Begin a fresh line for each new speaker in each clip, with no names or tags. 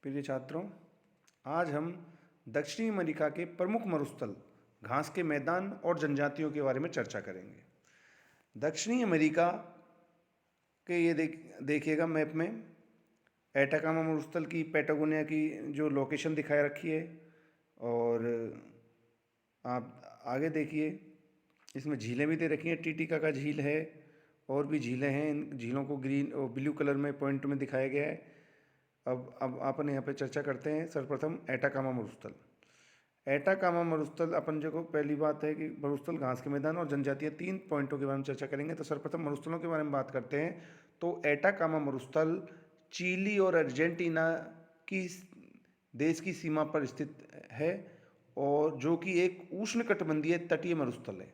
प्रिय छात्रों, आज हम दक्षिणी अमेरिका के प्रमुख मरुस्थल घास के मैदान और जनजातियों के बारे में चर्चा करेंगे। दक्षिणी अमेरिका के ये देखिएगा मैप में एटाकामा मरुस्थल की पैटागोनिया की जो लोकेशन दिखाई रखी है। और आप आगे देखिए, इसमें झीलें भी दे रखी हैं। टीटिका का झील है और भी झीलें हैं। इन झीलों को ग्रीन और ब्लू कलर में पॉइंट में दिखाया गया है। अब अपन यहाँ पे चर्चा करते हैं सर्वप्रथम एटाकामा मरुस्थल। एटाकामा मरुस्थल अपन जो को पहली बात है कि मरुस्थल घास के मैदान और जनजातियाँ, 3 पॉइंटों के बारे में चर्चा करेंगे। तो सर्वप्रथम मरुस्थलों के बारे में बात करते हैं। तो एटाकामा मरुस्थल चिली और अर्जेंटीना की देश की सीमा पर स्थित है और जो कि एक उष्णकटिबंधीय तटीय मरुस्थल है।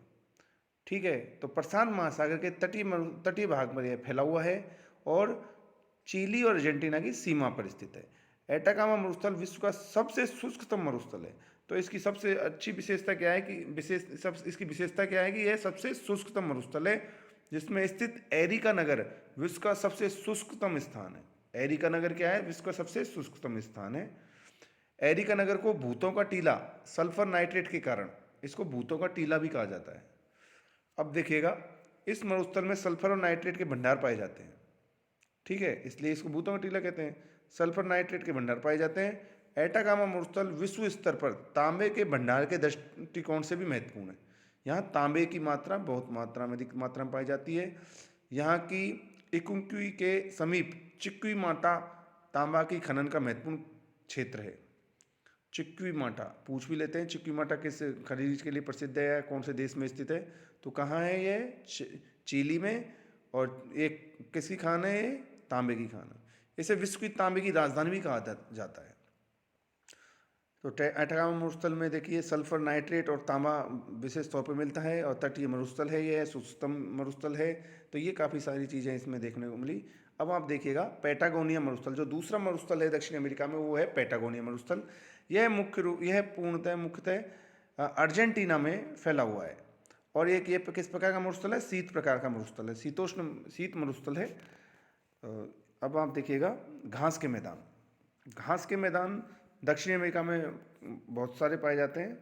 ठीक है, तो प्रशांत महासागर के तटीय भाग में यह फैला हुआ है और चिली और अर्जेंटीना की सीमा पर स्थित है। एटाकामा मरुस्थल विश्व का सबसे शुष्कतम मरुस्थल है। तो इसकी सबसे अच्छी विशेषता क्या है कि यह सबसे शुष्कतम मरुस्थल है, जिसमें स्थित एरिका नगर विश्व का सबसे शुष्कतम स्थान है। एरिका नगर क्या है? विश्व का सबसे शुष्कतम स्थान है। एरिका नगर को भूतों का टीला, सल्फर नाइट्रेट के कारण इसको भूतों का टीला भी कहा जाता है। अब देखिएगा, इस मरुस्थल में सल्फर और नाइट्रेट के भंडार पाए जाते हैं। ठीक है, इसलिए इसको भूतों का टीला कहते हैं। सल्फर नाइट्रेट के भंडार पाए जाते हैं। एटाकामा मरुस्थल विश्व स्तर पर तांबे के भंडार के दृष्टिकोण से भी महत्वपूर्ण है। यहाँ तांबे की मात्रा बहुत अधिक मात्रा में पाई जाती है। यहाँ की इकुंक्वी के समीप चिक्वीमाटा तांबा की खनन का महत्वपूर्ण क्षेत्र है। चिक्वीमाटा पूछ भी लेते हैं, चिक्वीमाटा किस खनिज के लिए प्रसिद्ध है या कौन से देश में स्थित है? तो कहाँ है ये? चिली में। और एक किसकी खान है ये? तांबे की खान है। इसे विश्व की तांबे की राजधानी भी कहा जाता है। तो एटाकामा मरुस्थल में देखिए सल्फर नाइट्रेट और तांबा विशेष तौर पर मिलता है और तटीय मरुस्थल है, यह शुष्कतम मरुस्थल है। तो ये काफ़ी सारी चीज़ें इसमें देखने को मिली। अब आप देखिएगा पैटागोनिया मरुस्थल, जो दूसरा मरुस्थल है दक्षिण अमेरिका में, वो है पैटागोनिया मरुस्थल। यह मुख्यतः अर्जेंटीना में फैला हुआ है। और ये किस प्रकार का मरुस्थल है? शीत प्रकार का मरुस्थल है, शीत मरुस्थल है। अब आप देखिएगा घास के मैदान। घास के मैदान दक्षिण अमेरिका में बहुत सारे पाए जाते हैं।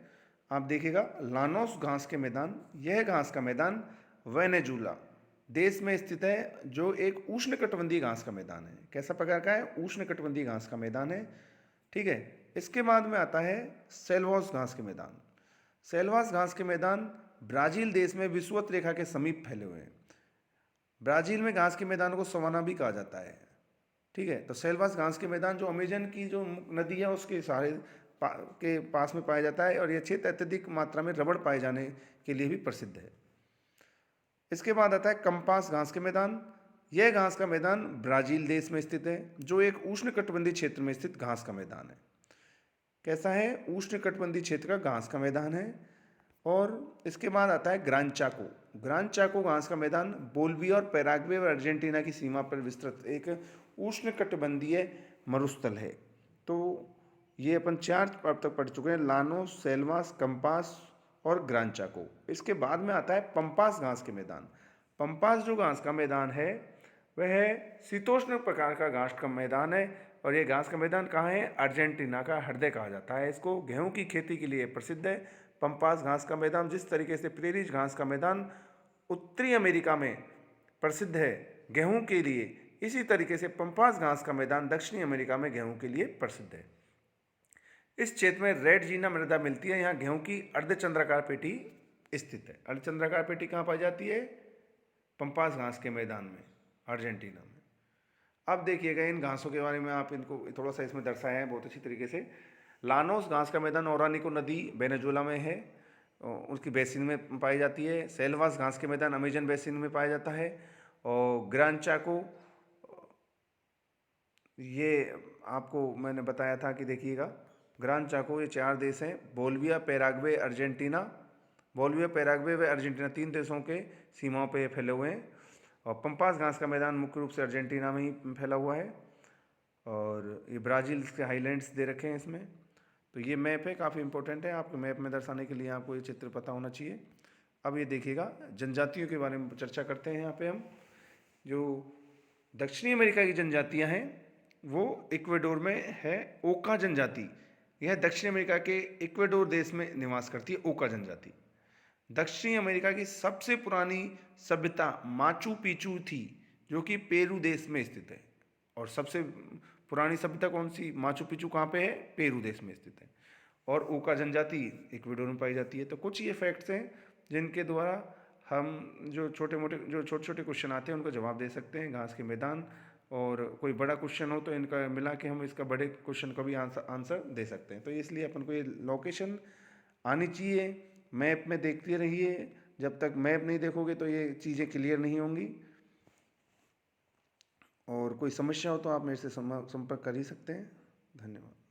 आप देखिएगा लानोस घास के मैदान, यह घास का मैदान वेनेजुला देश में स्थित है, जो एक उष्णकटिबंधीय घास का मैदान है। कैसा प्रकार का है? उष्णकटिबंधीय घास का मैदान है। ठीक है, इसके बाद में आता है सेल्वास घास के मैदान। सेल्वास घास के मैदान ब्राजील देश में विषुवत रेखा के समीप फैले हुए हैं। ब्राजील में घास के मैदान को सवाना भी कहा जाता है। ठीक है, तो सेल्वास घास के मैदान जो अमेजन की जो नदी है उसके के पास में पाया जाता है और यह क्षेत्र अत्यधिक मात्रा में रबड़ पाए जाने के लिए भी प्रसिद्ध है। इसके बाद आता है कंपास घास के मैदान। यह घास का मैदान ब्राजील देश में स्थित है, जो एक उष्णकटिबंधीय क्षेत्र में स्थित घास का मैदान है। कैसा है? उष्णकटिबंधीय क्षेत्र का घास का मैदान है। और इसके बाद आता है ग्रान चाको। ग्रान चाको घास का मैदान बोल्विया और पैराग्वे और अर्जेंटीना की सीमा पर विस्तृत एक उष्णकटिबंधीय मरुस्थल है। तो ये अपन 4 तक पढ़ चुके हैं: लानोस, सेल्वास, कंपास और ग्रान चाको। इसके बाद में आता है पंपास घास के मैदान। पंपास जो घास का मैदान है वह शीतोष्ण प्रकार का घास का मैदान है और ये घास का मैदान कहाँ है? अर्जेंटीना का हृदय कहा जाता है इसको। गेहूं की खेती के लिए प्रसिद्ध है पंपास घास का मैदान। जिस तरीके से प्रेरीज घास का मैदान उत्तरी अमेरिका में प्रसिद्ध है गेहूं के लिए, इसी तरीके से पंपास घास का मैदान दक्षिणी अमेरिका में गेहूं के लिए प्रसिद्ध है। इस क्षेत्र में रेड जीना मृदा मिलती है। यहाँ गेहूं की अर्धचंद्राकार पेटी स्थित है। अर्धचंद्राकार पेटी कहाँ पाई जाती है? पंपास घास के मैदान में, अर्जेंटीना में। अब देखिएगा इन घासों के बारे में, आप इनको थोड़ा सा इसमें दर्शाया है बहुत अच्छी तरीके से। लानोस घास का मैदान ओरानिको नदी वेनेजुला में है, उसकी बेसिन में पाई जाती है। सेल्वास घास के मैदान अमेजन बेसिन में पाया जाता है। और ग्रान चाको, ये आपको मैंने बताया था कि देखिएगा ग्रान चाको, ये 4 देश हैं: Bolivia, Paraguay, Argentina. Bolivia, Paraguay व अर्जेंटीना 3 देशों के सीमाओं पर फैले हुए हैं। और पंपास घास का मैदान मुख्य रूप से अर्जेंटीना में ही फैला हुआ है। और ये ब्राज़ील के हाईलैंड्स दे रखे हैं इसमें। तो ये मैप है, काफ़ी इंपॉर्टेंट है। आपको मैप में दर्शाने के लिए आपको ये चित्र पता होना चाहिए। अब ये देखिएगा जनजातियों के बारे में चर्चा करते हैं। यहाँ पे हम जो दक्षिणी अमेरिका की जनजातियाँ हैं वो इक्वेडोर में है ओका जनजाति। यह दक्षिण अमेरिका के इक्वेडोर देश में निवास करती है ओका जनजाति। दक्षिणी अमेरिका की सबसे पुरानी सभ्यता माचू पिचू थी, जो कि पेरू देश में स्थित है। और सबसे पुरानी सभ्यता कौन सी? माचू पिचू कहाँ पे है? पेरू देश में स्थित है। और ओका जनजाति इक्वेडोर में पाई जाती है। तो कुछ ये फैक्ट्स हैं जिनके द्वारा हम जो छोटे छोटे क्वेश्चन आते हैं उनको जवाब दे सकते हैं। घास के मैदान, और कोई बड़ा क्वेश्चन हो तो इनका मिला के हम इसका बड़े क्वेश्चन का भी आंसर दे सकते हैं। तो इसलिए अपन को ये लोकेशन आनी चाहिए। मैप में देखते रहिए, जब तक मैप नहीं देखोगे तो ये चीज़ें क्लियर नहीं होंगी। और कोई समस्या हो तो आप मेरे से संपर्क कर ही सकते हैं। धन्यवाद।